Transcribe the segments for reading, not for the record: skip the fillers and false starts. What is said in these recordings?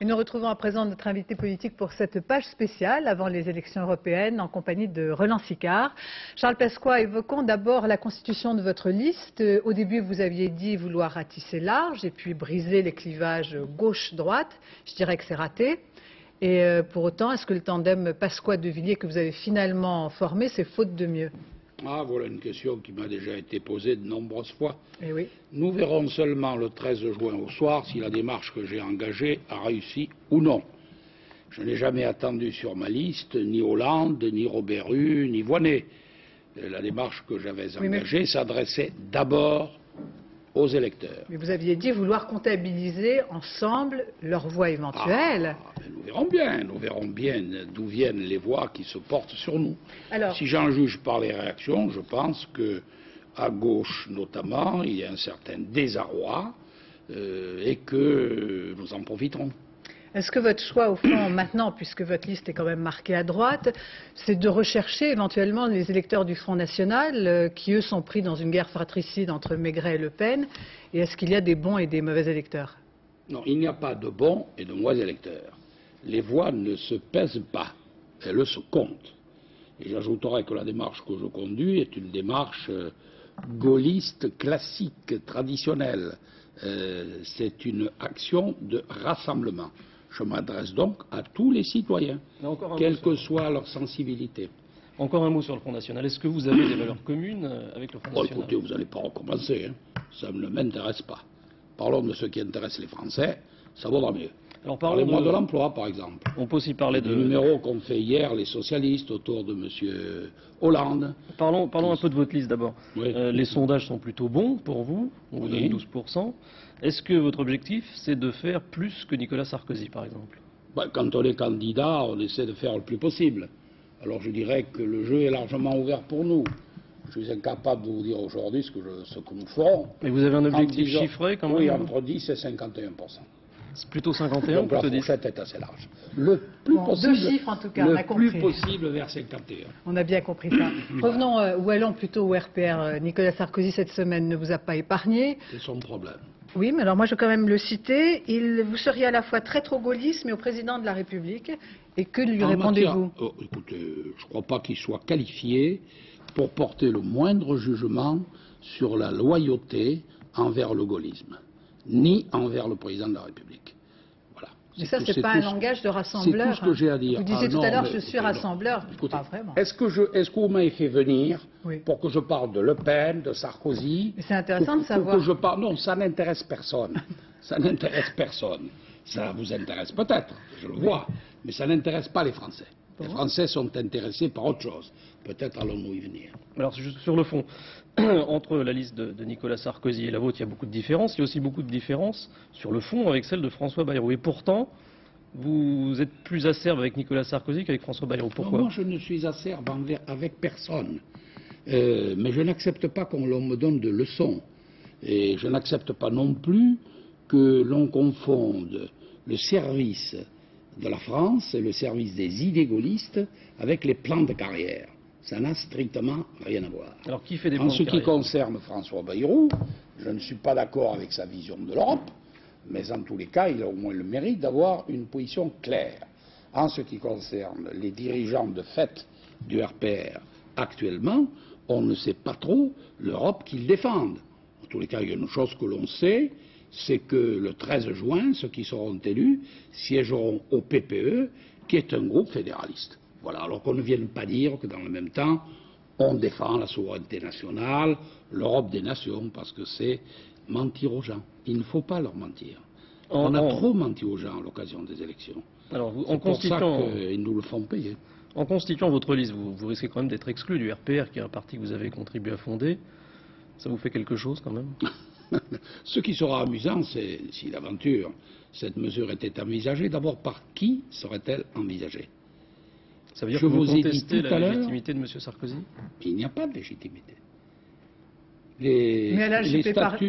Et nous retrouvons à présent notre invité politique pour cette page spéciale avant les élections européennes en compagnie de Roland Sicard. Charles Pesqua, évoquons d'abord la constitution de votre liste. Au début, vous aviez dit vouloir ratisser large et puis briser les clivages gauche-droite. Je dirais que c'est raté. Et pour autant, est-ce que le tandem Pesqua-De Villiers que vous avez finalement formé, c'est faute de mieux? Ah, voilà une question qui m'a déjà été posée de nombreuses fois. Eh oui. Nous verrons seulement le 13 juin au soir si la démarche que j'ai engagée a réussi ou non. Je n'ai jamais attendu sur ma liste ni Hollande, ni Robert Rue, ni Voynet. La démarche que j'avais engagée s'adressait d'abord aux électeurs. Mais vous aviez dit vouloir comptabiliser ensemble leurs voix éventuelles. Nous verrons bien d'où viennent les voix qui se portent sur nous. Alors, si j'en juge par les réactions, je pense que à gauche notamment, il y a un certain désarroi et que nous en profiterons. Est-ce que votre choix, au fond, maintenant, puisque votre liste est quand même marquée à droite, c'est de rechercher éventuellement les électeurs du Front National, qui eux sont pris dans une guerre fratricide entre Maigret et Le Pen, et est-ce qu'il y a des bons et des mauvais électeurs? Non, il n'y a pas de bons et de mauvais électeurs. Les voix ne se pèsent pas, elles se comptent. Et j'ajouterai que la démarche que je conduis est une démarche gaulliste, classique, traditionnelle. C'est une action de rassemblement. Je m'adresse donc à tous les citoyens, quelle que soit leur sensibilité. Encore un mot sur le Front National. Est-ce que vous avez des valeurs communes avec le Front National? Écoutez, vous n'allez pas recommencer, hein. Ça ne m'intéresse pas. Parlons de ce qui intéresse les Français, ça vaudra mieux. Alors parlez-moi de l'emploi, par exemple. On peut aussi parler du numéro qu'ont fait hier les socialistes autour de M. Hollande. Parlons un peu de votre liste d'abord. Oui. Les sondages sont plutôt bons pour vous, on vous donne 12%. Est-ce que votre objectif, c'est de faire plus que Nicolas Sarkozy, par exemple? Quand on est candidat, on essaie de faire le plus possible. Alors je dirais que le jeu est largement ouvert pour nous. Je suis incapable de vous dire aujourd'hui ce que nous ferons. Mais vous avez un objectif chiffré quand même? Oui, entre 10 et 51%. C'est plutôt 51, donc la fourchette est assez large. Le plus possible, deux chiffres en tout cas, on a compris. Le plus possible vers 51. On a bien compris ça. Revenons ou allons plutôt au RPR. Nicolas Sarkozy cette semaine ne vous a pas épargné. C'est son problème. Oui, mais alors moi je veux quand même le citer. Vous seriez à la fois très trop gaulliste, mais au président de la République. Et que lui répondez-vous? Écoutez, je ne crois pas qu'il soit qualifié pour porter le moindre jugement sur la loyauté envers le gaullisme, ni envers le président de la République. Voilà. Mais ça, c'est pas un langage de rassembleur. C'est tout ce que j'ai à dire. Vous disiez tout à l'heure, je suis rassembleur. Écoutez, pas vraiment. Est-ce que vous m'avez fait venir oui. pour que je parle de Le Pen, de Sarkozy? Mais c'est intéressant de savoir. Non, ça n'intéresse personne. Ça n'intéresse personne. Ça vous intéresse peut-être, je le vois, mais ça n'intéresse pas les Français. Les Français sont intéressés par autre chose. Peut-être allons-nous y venir. Alors, sur le fond, entre la liste de Nicolas Sarkozy et la vôtre, il y a beaucoup de différences. Il y a aussi beaucoup de différences sur le fond avec celle de François Bayrou. Et pourtant, vous êtes plus acerbe avec Nicolas Sarkozy qu'avec François Bayrou. Pourquoi? Moi, je ne suis acerbe avec personne. Mais je n'accepte pas qu'on me donne de leçons. Et je n'accepte pas non plus que l'on confonde le service de la France et le service des idées gaullistes avec les plans de carrière. Ça n'a strictement rien à voir. Alors qui fait des plans de carrière? En ce qui concerne François Bayrou, je ne suis pas d'accord avec sa vision de l'Europe, mais en tous les cas, il a au moins le mérite d'avoir une position claire. En ce qui concerne les dirigeants de fait du RPR actuellement, on ne sait pas trop l'Europe qu'ils défendent. En tous les cas, il y a une chose que l'on sait, c'est que le 13 juin, ceux qui seront élus siégeront au PPE, qui est un groupe fédéraliste. Voilà, alors qu'on ne vienne pas dire que dans le même temps, on défend la souveraineté nationale, l'Europe des nations, parce que c'est mentir aux gens. Il ne faut pas leur mentir. On a trop menti aux gens à l'occasion des élections. Alors, c'est pour ça qu'ils nous le font payer. En constituant votre liste, vous risquez quand même d'être exclu du RPR, qui est un parti que vous avez contribué à fonder. Ça vous fait quelque chose quand même? Ce qui sera amusant, c'est si d'aventure cette mesure était envisagée, d'abord par qui serait-elle envisagée? Ça veut dire que vous contestez la légitimité de M. Sarkozy? Il n'y a pas de légitimité. Mais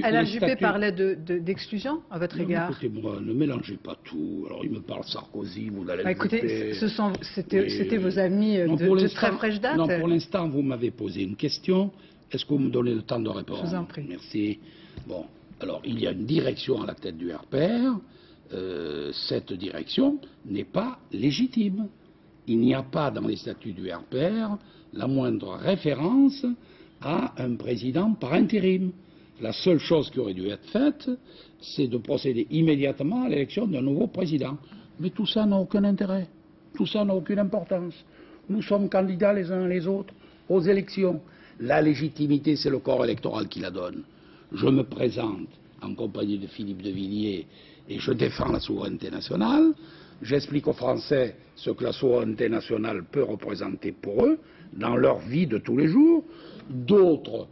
Alain Juppé parlait d'exclusion à votre égard. Écoutez-moi, ne mélangez pas tout. Alors il me parle Sarkozy, vous allez écoutez, c'était vos amis de très fraîche date. Non, pour l'instant, vous m'avez posé une question. Est-ce que vous me donnez le temps de répondre? Je vous en prie. Merci. Bon, alors il y a une direction à la tête du RPR cette direction n'est pas légitime. Il n'y a pas dans les statuts du RPR la moindre référence à un président par intérim. La seule chose qui aurait dû être faite, c'est de procéder immédiatement à l'élection d'un nouveau président. Mais tout ça n'a aucun intérêt. Tout ça n'a aucune importance. Nous sommes candidats les uns les autres aux élections. La légitimité, c'est le corps électoral qui la donne. Je me présente en compagnie de Philippe de Villiers et je défends la souveraineté nationale. J'explique aux Français ce que la souveraineté nationale peut représenter pour eux dans leur vie de tous les jours. D'autres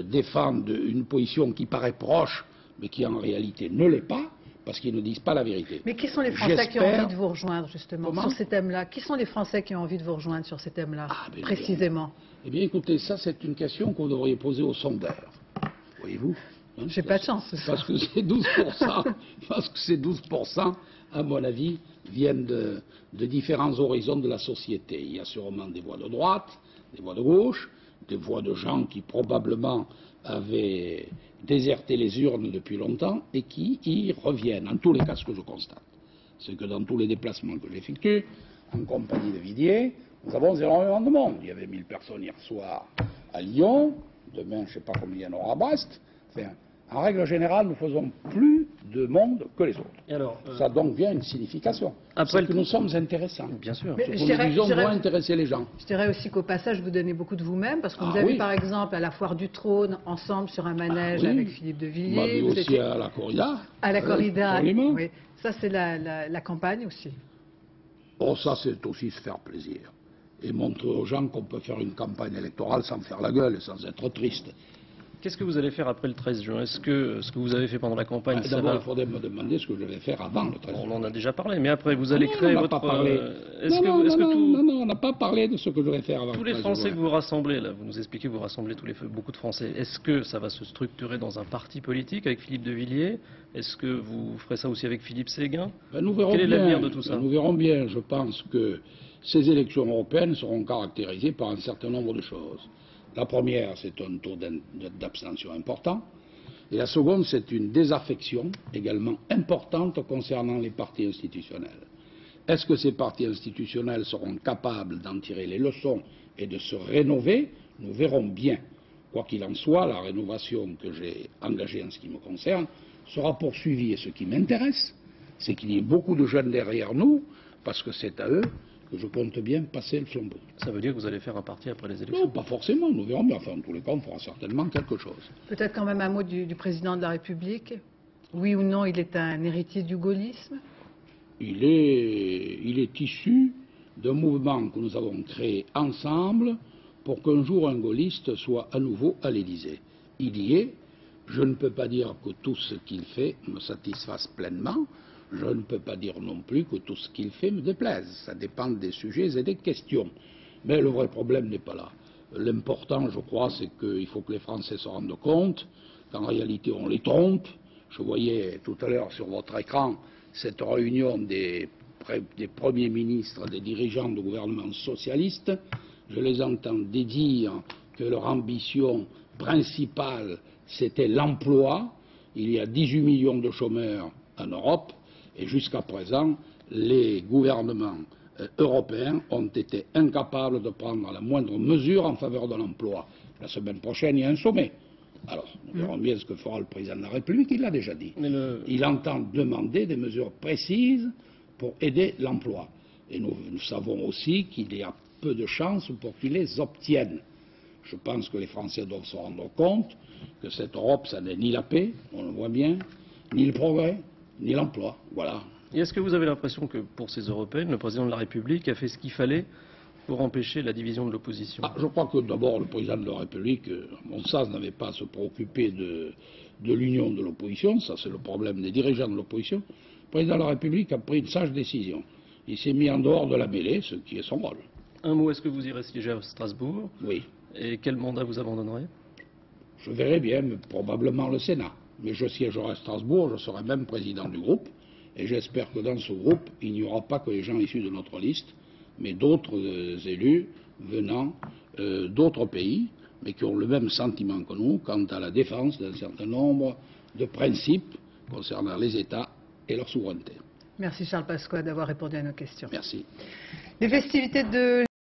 défendent une position qui paraît proche, mais qui en réalité ne l'est pas, parce qu'ils ne disent pas la vérité. Mais qui sont les Français qui ont envie de vous rejoindre, justement, sur ces thèmes-là? Qui sont les Français qui ont envie de vous rejoindre sur ces thèmes-là, précisément? Eh bien, écoutez, ça, c'est une question que vous devriez poser aux sondeurs. Voyez-vous, hein, j'ai pas de chance. Parce que c'est 12%, parce que ces 12%, à mon avis, viennent de différents horizons de la société. Il y a sûrement des voix de droite, des voix de gauche, des voix de gens qui probablement avaient déserté les urnes depuis longtemps et qui y reviennent. En tous les cas, ce que je constate, c'est que dans tous les déplacements que j'effectue, en compagnie de Villiers, nous avons énormément de monde. Il y avait 1000 personnes hier soir à Lyon, demain, je ne sais pas combien il y en aura à Brest. Enfin, en règle générale, nous faisons plus de monde que les autres. Et alors, ça a donc bien une signification. C'est que nous sommes intéressants. Bien sûr. Ce que nous disons doit intéresser les gens. Je dirais aussi qu'au passage, vous donnez beaucoup de vous-même, parce que vous avez, par exemple, à la Foire du Trône, ensemble sur un manège avec Philippe de Villiers. Vous aussi à la corrida. À la corrida, oui. Ça, c'est la campagne aussi. Oh, ça, c'est aussi se faire plaisir. Et montrer aux gens qu'on peut faire une campagne électorale sans faire la gueule et sans être triste. Qu'est-ce que vous allez faire après le 13 juin? Est-ce que ce que vous avez fait pendant la campagne, ça d'abord, va... il faudrait me demander ce que je vais faire avant le 13 juin. On en a déjà parlé, mais après, vous allez créer votre... Non, on n'a pas parlé de ce que je vais faire avant le 13 juin. Tous les Français que vous rassemblez, là, vous nous expliquez que vous rassemblez beaucoup de Français. Est-ce que ça va se structurer dans un parti politique avec Philippe de Villiers? Est-ce que vous ferez ça aussi avec Philippe Séguin? Nous verrons Quel est l'avenir de tout ça? Nous verrons bien. Je pense que ces élections européennes seront caractérisées par un certain nombre de choses. La première, c'est un taux d'abstention important. Et la seconde, c'est une désaffection également importante concernant les partis institutionnels. Est-ce que ces partis institutionnels seront capables d'en tirer les leçons et de se rénover? Nous verrons bien. Quoi qu'il en soit, la rénovation que j'ai engagée en ce qui me concerne sera poursuivie. Et ce qui m'intéresse, c'est qu'il y ait beaucoup de jeunes derrière nous, parce que c'est à eux que je compte bien passer le flambeau. Ça veut dire que vous allez faire un parti après les élections? Non, pas forcément, nous verrons bien. Enfin, en tous les cas, on fera certainement quelque chose. Peut-être quand même un mot du président de la République. Oui ou non, il est un héritier du gaullisme? Il est issu d'un mouvement que nous avons créé ensemble pour qu'un jour un gaulliste soit à nouveau à l'Élysée. Il y est. Je ne peux pas dire que tout ce qu'il fait me satisfasse pleinement. Je ne peux pas dire non plus que tout ce qu'il fait me déplaise. Ça dépend des sujets et des questions. Mais le vrai problème n'est pas là. L'important, je crois, c'est qu'il faut que les Français se rendent compte qu'en réalité, on les trompe. Je voyais tout à l'heure sur votre écran cette réunion des premiers ministres, des dirigeants du gouvernement socialiste. Je les entendais dire que leur ambition principale, c'était l'emploi. Il y a 18 millions de chômeurs en Europe. Et jusqu'à présent, les gouvernements européens ont été incapables de prendre la moindre mesure en faveur de l'emploi. La semaine prochaine, il y a un sommet. Alors, nous verrons bien ce que fera le président de la République, il l'a déjà dit. Il entend demander des mesures précises pour aider l'emploi. Et nous savons aussi qu'il y a peu de chances pour qu'il les obtienne. Je pense que les Français doivent se rendre compte que cette Europe, ça n'est ni la paix, on le voit bien, ni le progrès, ni l'emploi. Voilà. Et est-ce que vous avez l'impression que pour ces européennes, le président de la République a fait ce qu'il fallait pour empêcher la division de l'opposition? Je crois que d'abord le président de la République, à mon sens, n'avait pas à se préoccuper de l'union de l'opposition. Ça, c'est le problème des dirigeants de l'opposition. Le président de la République a pris une sage décision. Il s'est mis en dehors de la mêlée, ce qui est son rôle. Un mot, est-ce que vous irez siéger à Strasbourg? Oui. Et quel mandat vous abandonnerez? Je verrai bien, mais probablement le Sénat. Mais je siégerai à Strasbourg, je serai même président du groupe. Et j'espère que dans ce groupe, il n'y aura pas que les gens issus de notre liste, mais d'autres élus venant d'autres pays, mais qui ont le même sentiment que nous quant à la défense d'un certain nombre de principes concernant les États et leur souveraineté. Merci Charles Pasqua d'avoir répondu à nos questions. Merci. Les festivités de